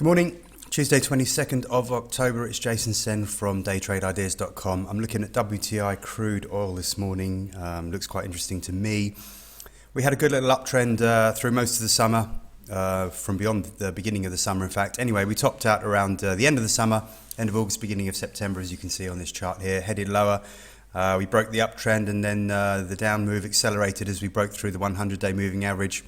Good morning, Tuesday 22nd of October, it's Jason Sen from daytradeideas.com. I'm looking at WTI Crude oil this morning, looks quite interesting to me. We had a good little uptrend through most of the summer, from beyond the beginning of the summer in fact. Anyway, we topped out around the end of the summer, end of August, beginning of September, as you can see on this chart here, headed lower. We broke the uptrend and then the down move accelerated as we broke through the 100-day moving average.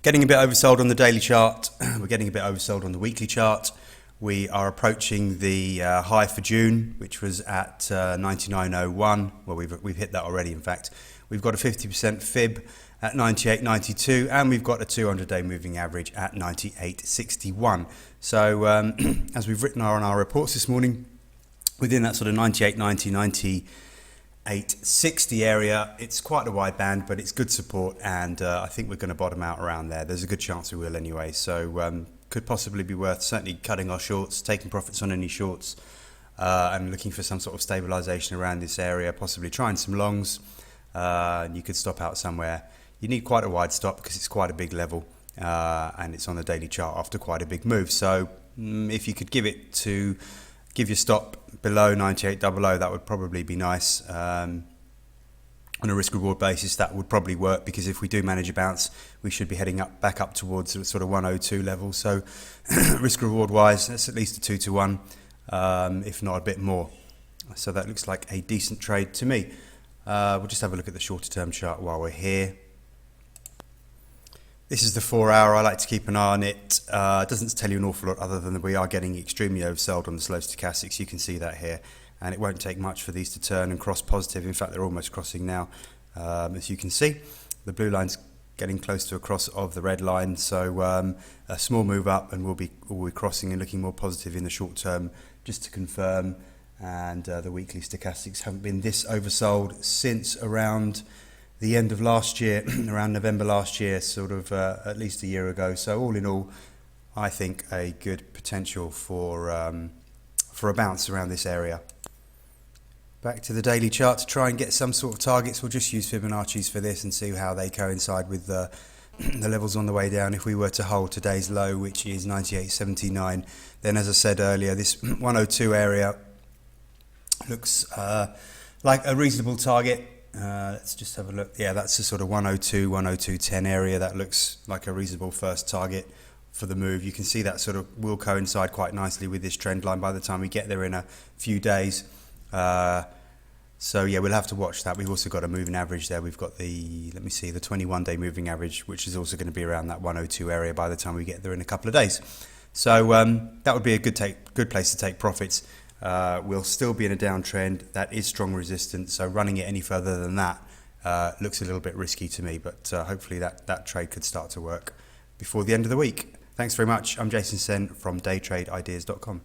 Getting a bit oversold on the daily chart, we're getting a bit oversold on the weekly chart. We are approaching the high for June, which was at 99.01. Well, we've hit that already, in fact. We've got a 50% fib at 98.92, and we've got a 200-day moving average at 98.61. So, as we've written on our reports this morning, within that sort of 98.90, 98.60 area, it's quite a wide band, but it's good support, and I think we're going to bottom out around there. There's a good chance we will anyway, so could possibly be worth certainly cutting our shorts, taking profits on any shorts, and looking for some sort of stabilization around this area, possibly trying some longs. You could stop out somewhere. You need quite a wide stop because it's quite a big level, and it's on the daily chart after quite a big move. So if you could give your stop below 98.00, that would probably be nice. On a risk reward basis, that would probably work, because if we do manage a bounce, we should be heading back up towards the sort of 102 level. So risk reward wise, that's at least a 2 to 1, if not a bit more. So that looks like a decent trade to me. We'll just have a look at the shorter term chart while we're here. This is the 4 hour. I like to keep an eye on it. It doesn't tell you an awful lot other than that we are getting extremely oversold on the slow stochastics. You can see that here, and it won't take much for these to turn and cross positive. In fact, they're almost crossing now, as you can see. The blue line's getting close to a cross of the red line, so a small move up, and we'll be crossing and looking more positive in the short term, just to confirm. And the weekly stochastics haven't been this oversold since around the end of last year, around November last year, sort of at least a year ago. So all in all, I think a good potential for a bounce around this area. Back to the daily chart to try and get some sort of targets. We'll just use Fibonacci's for this and see how they coincide with the levels on the way down. If we were to hold today's low, which is 98.79, then as I said earlier, this 102 area looks like a reasonable target. Let's just have a look. Yeah, that's the sort of 102, 102.10 area. That looks like a reasonable first target for the move. You can see that sort of will coincide quite nicely with this trend line by the time we get there in a few days. So yeah, we'll have to watch that. We've also got a moving average there. We've got the 21-day moving average, which is also going to be around that 102 area by the time we get there in a couple of days. So that would be a good place to take profits. We'll still be in a downtrend. That is strong resistance, so running it any further than that looks a little bit risky to me, but hopefully that trade could start to work before the end of the week. Thanks very much. I'm Jason Sen from daytradeideas.com.